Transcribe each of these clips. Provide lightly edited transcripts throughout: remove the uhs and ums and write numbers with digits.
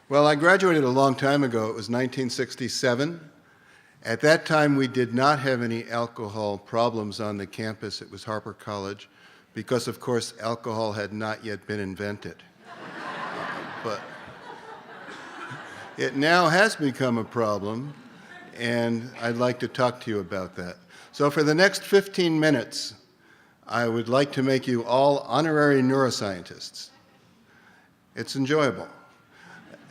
Well, I graduated a long time ago. It was 1967. At that time, we did not have any alcohol problems on the campus. It was Harper College because, of course, alcohol had not yet been invented. But it now has become a problem, and I'd like to talk to you about that. So for the next 15 minutes, I would like to make you all honorary neuroscientists. It's enjoyable.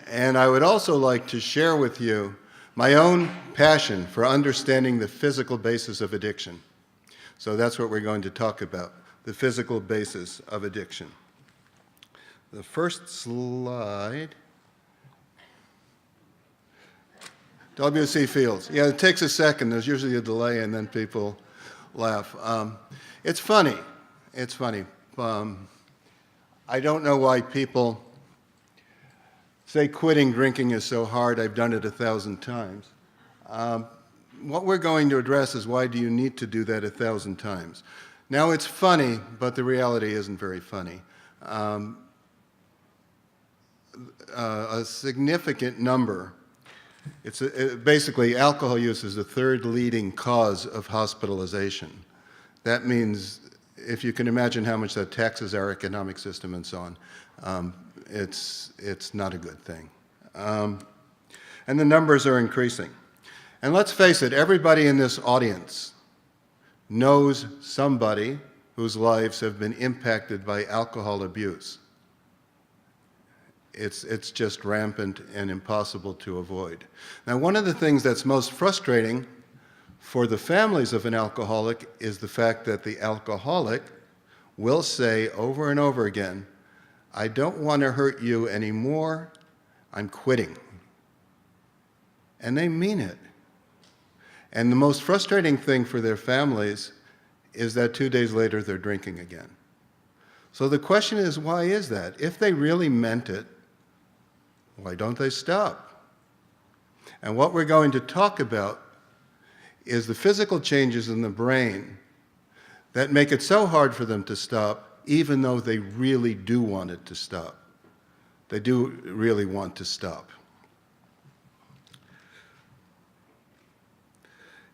And I would also like to share with you my own passion for understanding the physical basis of addiction. So that's what we're going to talk about, the physical basis of addiction. The first slide. W.C. Fields. Yeah, it takes a second. There's usually a delay, and then people laugh. It's funny. It's funny. I don't know why people say quitting drinking is so hard. I've done it 1,000 times. What we're going to address is why do you need to do that 1,000 times? Now, it's funny, but the reality isn't very funny. A significant number, basically alcohol use is the third leading cause of hospitalization. That means, if you can imagine how much that taxes our economic system and so on, it's not a good thing. And the numbers are increasing. And let's face it, everybody in this audience knows somebody whose lives have been impacted by alcohol abuse. It's just rampant and impossible to avoid. Now, one of the things that's most frustrating for the families of an alcoholic is the fact that the alcoholic will say over and over again, I don't want to hurt you anymore, I'm quitting. And they mean it. And the most frustrating thing for their families is that 2 days later they're drinking again. So the question is, why is that? If they really meant it, why don't they stop? And what we're going to talk about is the physical changes in the brain that make it so hard for them to stop, even though they really do want it to stop. They do really want to stop.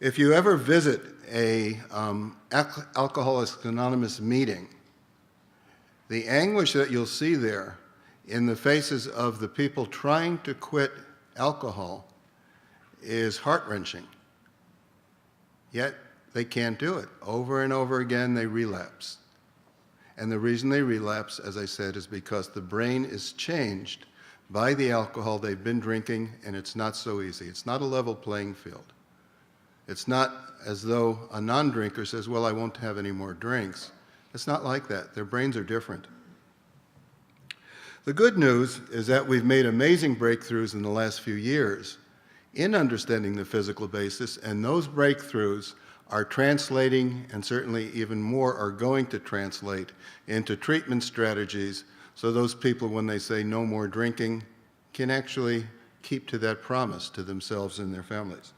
If you ever visit a Alcoholics Anonymous meeting, the anguish that you'll see there in the faces of the people trying to quit alcohol is heart-wrenching. Yet they can't do it. Over and over again, they relapse. And the reason they relapse, as I said, is because the brain is changed by the alcohol they've been drinking, and it's not so easy. It's not a level playing field. It's not as though a non-drinker says, well, I won't have any more drinks. It's not like that. Their brains are different. The good news is that we've made amazing breakthroughs in the last few years in understanding the physical basis, and those breakthroughs are translating, and certainly even more are going to translate into treatment strategies so those people, when they say no more drinking, can actually keep to that promise to themselves and their families.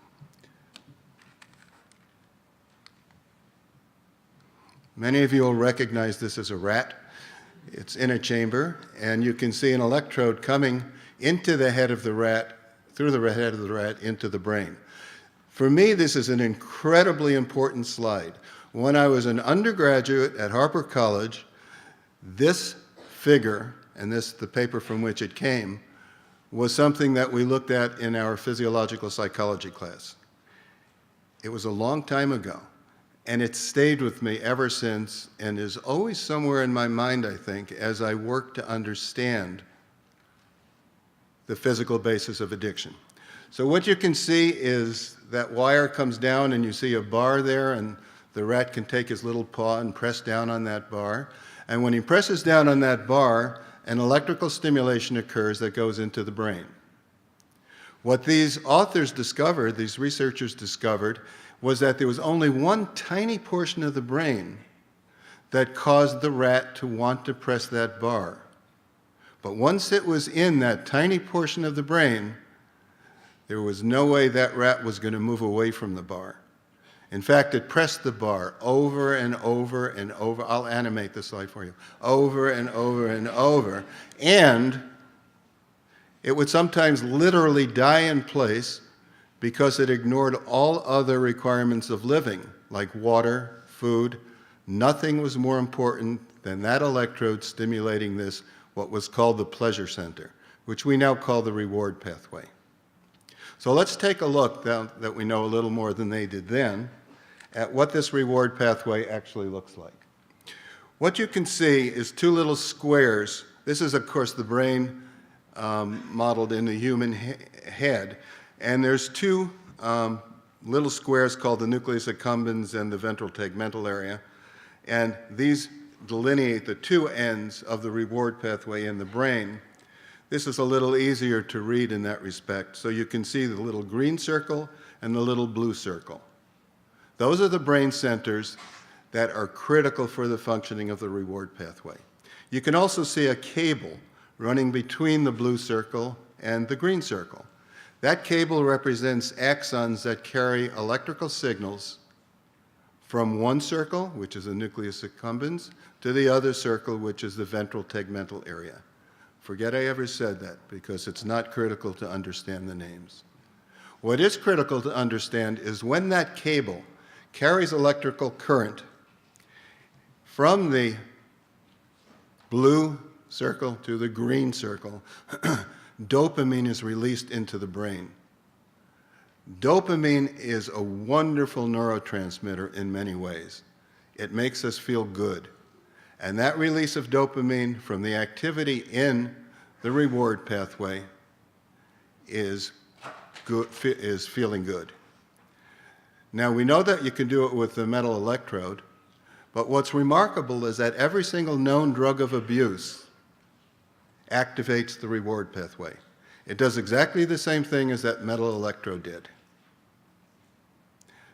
Many of you will recognize this as a rat. It's in a chamber, and you can see an electrode coming into the head of the rat, through the head of the rat, into the brain. For me, this is an incredibly important slide. When I was an undergraduate at Harper College, this figure, and the paper from which it came, was something that we looked at in our physiological psychology class. It was a long time ago, and it stayed with me ever since, and is always somewhere in my mind, I think, as I work to understand the physical basis of addiction. So what you can see is that wire comes down, and you see a bar there, and the rat can take his little paw and press down on that bar. And when he presses down on that bar, an electrical stimulation occurs that goes into the brain. What these authors discovered, these researchers discovered, was that there was only one tiny portion of the brain that caused the rat to want to press that bar. But once it was in that tiny portion of the brain, there was no way that rat was going to move away from the bar. In fact, it pressed the bar over and over and over. I'll animate this slide for you. Over and over and over. And It would sometimes literally die in place because it ignored all other requirements of living, like water, food. Nothing was more important than that electrode stimulating this, what was called the pleasure center, which we now call the reward pathway. So let's take a look, now that we know a little more than they did then, at what this reward pathway actually looks like. What you can see is two little squares. This is, of course, the brain modeled in the human head. And there's two little squares called the nucleus accumbens and the ventral tegmental area. And these delineate the two ends of the reward pathway in the brain. This is a little easier to read in that respect. So you can see the little green circle and the little blue circle. Those are the brain centers that are critical for the functioning of the reward pathway. You can also see a cable running between the blue circle and the green circle. That cable represents axons that carry electrical signals from one circle, which is the nucleus accumbens, to the other circle, which is the ventral tegmental area. Forget I ever said that, because it's not critical to understand the names. What is critical to understand is when that cable carries electrical current from the blue circle to the green circle, dopamine is released into the brain. Dopamine is a wonderful neurotransmitter in many ways. It makes us feel good. And that release of dopamine from the activity in the reward pathway is feeling good. Now, we know that you can do it with the metal electrode, but what's remarkable is that every single known drug of abuse activates the reward pathway. It does exactly the same thing as that metal electrode did.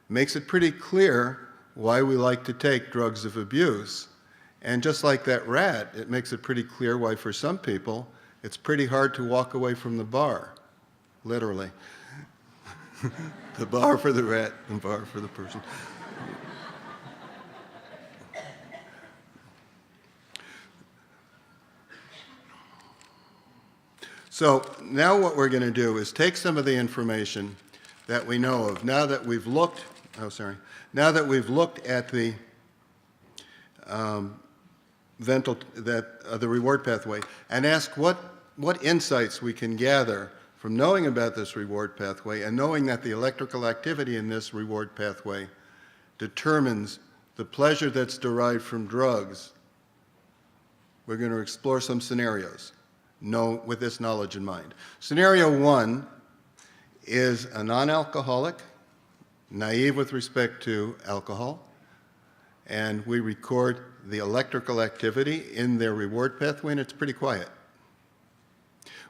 Makes it pretty clear why we like to take drugs of abuse. And just like that rat, it makes it pretty clear why for some people it's pretty hard to walk away from the bar, literally. The bar for the rat, the bar for the person. So now what we're going to do is take some of the information that we know of. Now that we've looked, at the the reward pathway, and ask what insights we can gather from knowing about this reward pathway and knowing that the electrical activity in this reward pathway determines the pleasure that's derived from drugs. We're going to explore some scenarios with this knowledge in mind. Scenario one is a non-alcoholic, naive with respect to alcohol, and we record the electrical activity in their reward pathway, and it's pretty quiet.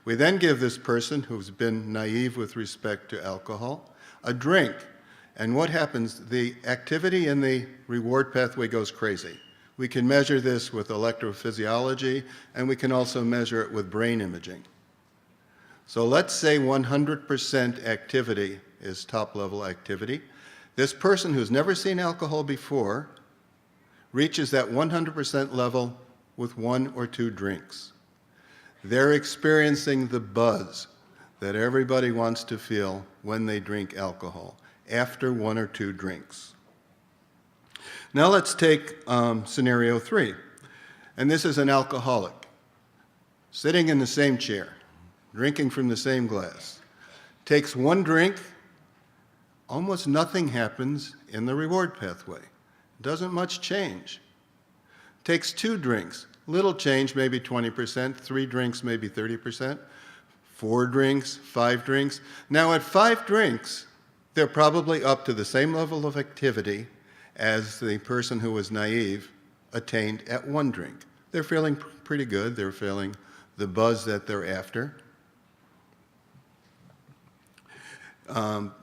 We then give this person who's been naive with respect to alcohol a drink, and what happens? The activity in the reward pathway goes crazy. We can measure this with electrophysiology, and we can also measure it with brain imaging. So let's say 100% activity is top-level activity. This person who's never seen alcohol before reaches that 100% level with one or two drinks. They're experiencing the buzz that everybody wants to feel when they drink alcohol, after one or two drinks. Now let's take scenario three. And this is an alcoholic, sitting in the same chair, drinking from the same glass. Takes one drink, almost nothing happens in the reward pathway. Doesn't much change. Takes two drinks, little change, maybe 20%, 3 drinks, maybe 30%, 4 drinks, 5 drinks. Now at 5 drinks, they're probably up to the same level of activity as the person who was naive attained at 1 drink. They're feeling pretty good. They're feeling the buzz that they're after.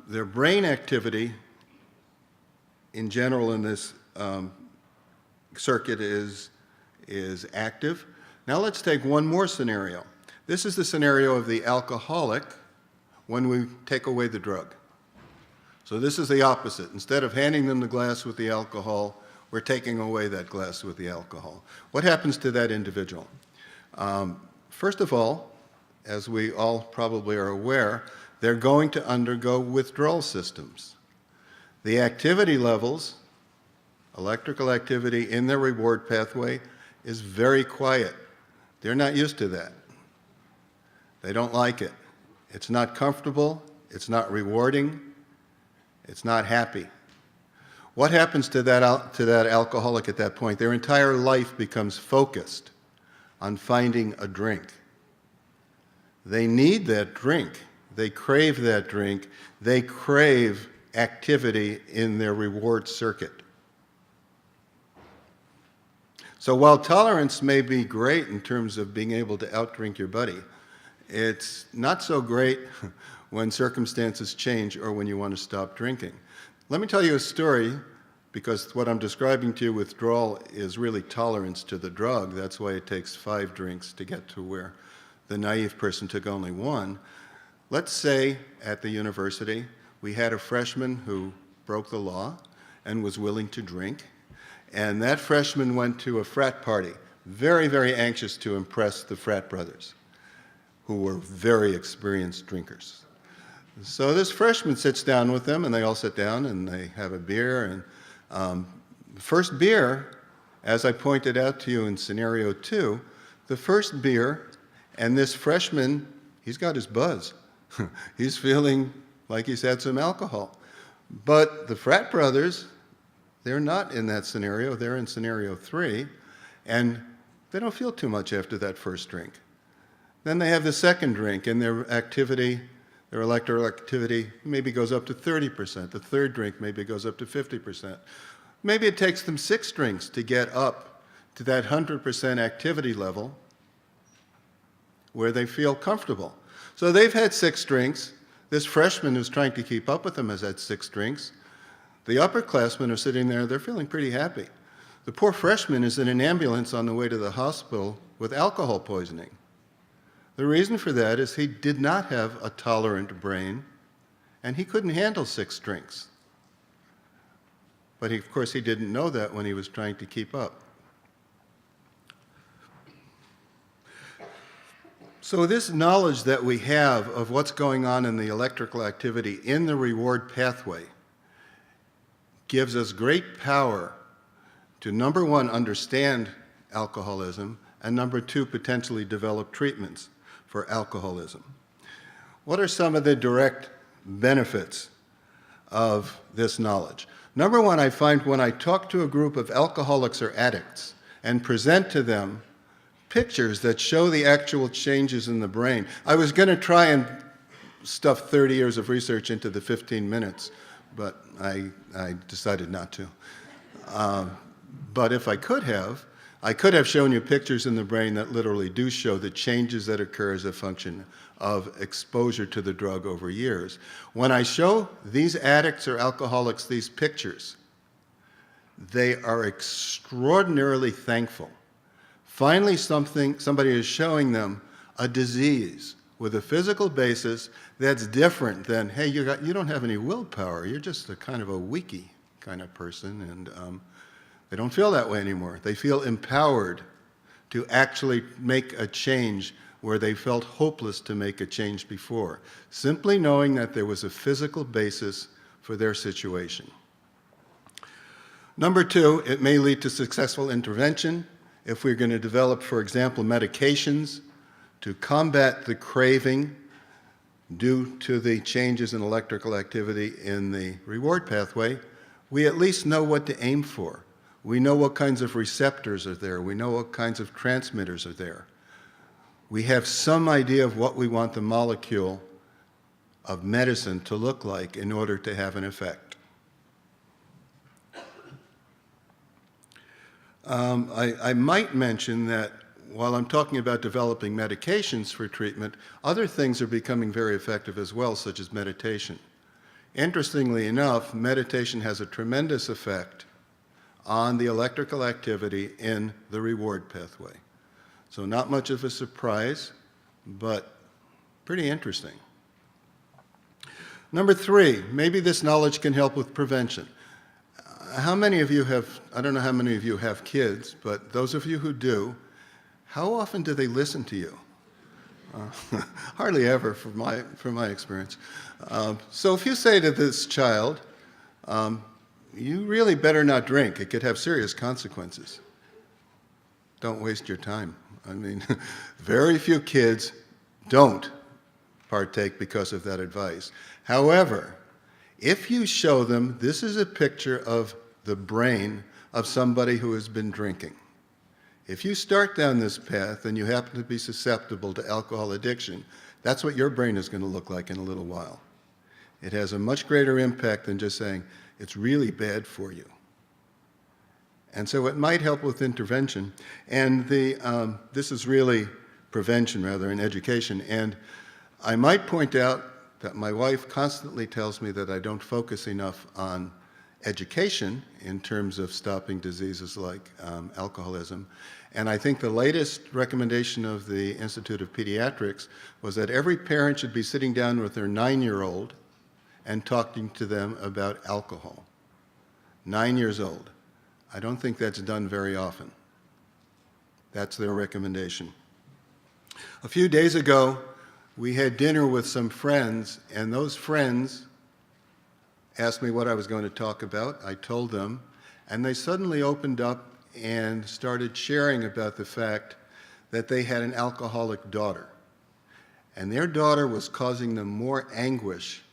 Their brain activity in general in this circuit is active. Now let's take one more scenario. This is the scenario of the alcoholic when we take away the drug. So this is the opposite. Instead of handing them the glass with the alcohol, we're taking away that glass with the alcohol. What happens to that individual? First of all, as we all probably are aware, they're going to undergo withdrawal systems. The activity levels, electrical activity in their reward pathway, is very quiet. They're not used to that. They don't like it. It's not comfortable, it's not rewarding, it's not happy. What happens to that alcoholic at that point? Their entire life becomes focused on finding a drink. They need that drink. They crave that drink. They crave activity in their reward circuit. So while tolerance may be great in terms of being able to outdrink your buddy, it's not so great when circumstances change or when you want to stop drinking. Let me tell you a story, because what I'm describing to you, withdrawal, is really tolerance to the drug. That's why it takes 5 drinks to get to where the naive person took only 1. Let's say at the university we had a freshman who broke the law and was willing to drink, and that freshman went to a frat party, very, very anxious to impress the frat brothers, who were very experienced drinkers. So this freshman sits down with them, and they all sit down, and they have a beer. And the first beer, as I pointed out to you in scenario 2, the first beer, and this freshman, he's got his buzz. He's feeling like he's had some alcohol. But the frat brothers, they're not in that scenario. They're in scenario 3, and they don't feel too much after that first drink. Then they have the second drink, and their activity, their electrical activity maybe goes up to 30%. The third drink maybe goes up to 50%. Maybe it takes them 6 drinks to get up to that 100% activity level where they feel comfortable. So they've had 6 drinks. This freshman who's trying to keep up with them has had 6 drinks. The upperclassmen are sitting there, they're feeling pretty happy. The poor freshman is in an ambulance on the way to the hospital with alcohol poisoning. The reason for that is he did not have a tolerant brain, and he couldn't handle 6 drinks. But of course, he didn't know that when he was trying to keep up. So this knowledge that we have of what's going on in the electrical activity in the reward pathway gives us great power to, number 1, understand alcoholism, and number 2, potentially develop treatments for alcoholism. What are some of the direct benefits of this knowledge? Number 1, I find when I talk to a group of alcoholics or addicts and present to them pictures that show the actual changes in the brain. I was going to try and stuff 30 years of research into the 15 minutes, but I decided not to. But if I could have shown you pictures in the brain that literally do show the changes that occur as a function of exposure to the drug over years. When I show these addicts or alcoholics these pictures, they are extraordinarily thankful. Finally, somebody is showing them a disease with a physical basis that's different than, hey, you don't have any willpower, you're just a kind of a weakie kind of person, and they don't feel that way anymore. They feel empowered to actually make a change where they felt hopeless to make a change before, simply knowing that there was a physical basis for their situation. Number 2, it may lead to successful intervention if we're going to develop, for example, medications to combat the craving due to the changes in electrical activity in the reward pathway. We at least know what to aim for. We know what kinds of receptors are there. We know what kinds of transmitters are there. We have some idea of what we want the molecule of medicine to look like in order to have an effect. I might mention that while I'm talking about developing medications for treatment, other things are becoming very effective as well, such as meditation. Interestingly enough, meditation has a tremendous effect on the electrical activity in the reward pathway. So not much of a surprise, but pretty interesting. Number 3, maybe this knowledge can help with prevention. How many of you have, I don't know how many of you have kids, but those of you who do, how often do they listen to you? Hardly ever, from my experience. So if you say to this child, you really better not drink, it could have serious consequences. Don't waste your time. I mean, very few kids don't partake because of that advice. However, if you show them this is a picture of the brain of somebody who has been drinking, if you start down this path and you happen to be susceptible to alcohol addiction, that's what your brain is going to look like in a little while. It has a much greater impact than just saying, it's really bad for you. And so it might help with intervention. And this is really prevention rather than education. And I might point out that my wife constantly tells me that I don't focus enough on education in terms of stopping diseases like alcoholism. And I think the latest recommendation of the Institute of Pediatrics was that every parent should be sitting down with their 9-year-old and talking to them about alcohol. 9 years old. I don't think that's done very often. That's their recommendation. A few days ago, we had dinner with some friends, and those friends asked me what I was going to talk about. I told them, and they suddenly opened up and started sharing about the fact that they had an alcoholic daughter. And their daughter was causing them more anguish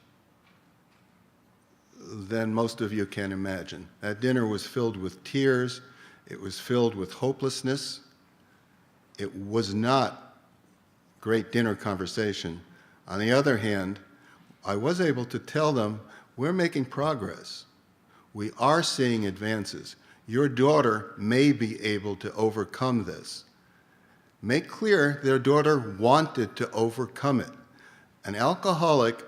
than most of you can imagine. That dinner was filled with tears. It was filled with hopelessness. It was not great dinner conversation. On the other hand, I was able to tell them, we're making progress. We are seeing advances. Your daughter may be able to overcome this. Make clear their daughter wanted to overcome it. An alcoholic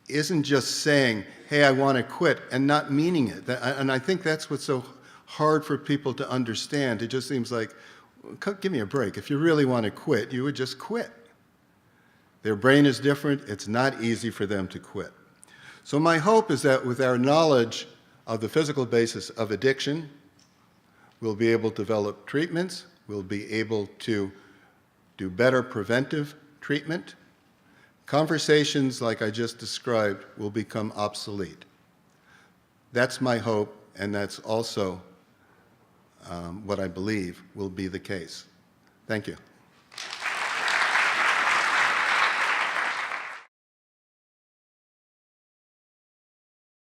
isn't just saying, hey, I want to quit, and not meaning it. And I think that's what's so hard for people to understand. It just seems like, give me a break. If you really want to quit, you would just quit. Their brain is different. It's not easy for them to quit. So my hope is that with our knowledge of the physical basis of addiction, we'll be able to develop treatments. We'll be able to do better preventive treatment. Conversations like I just described will become obsolete. That's my hope, and that's also what I believe will be the case. Thank you.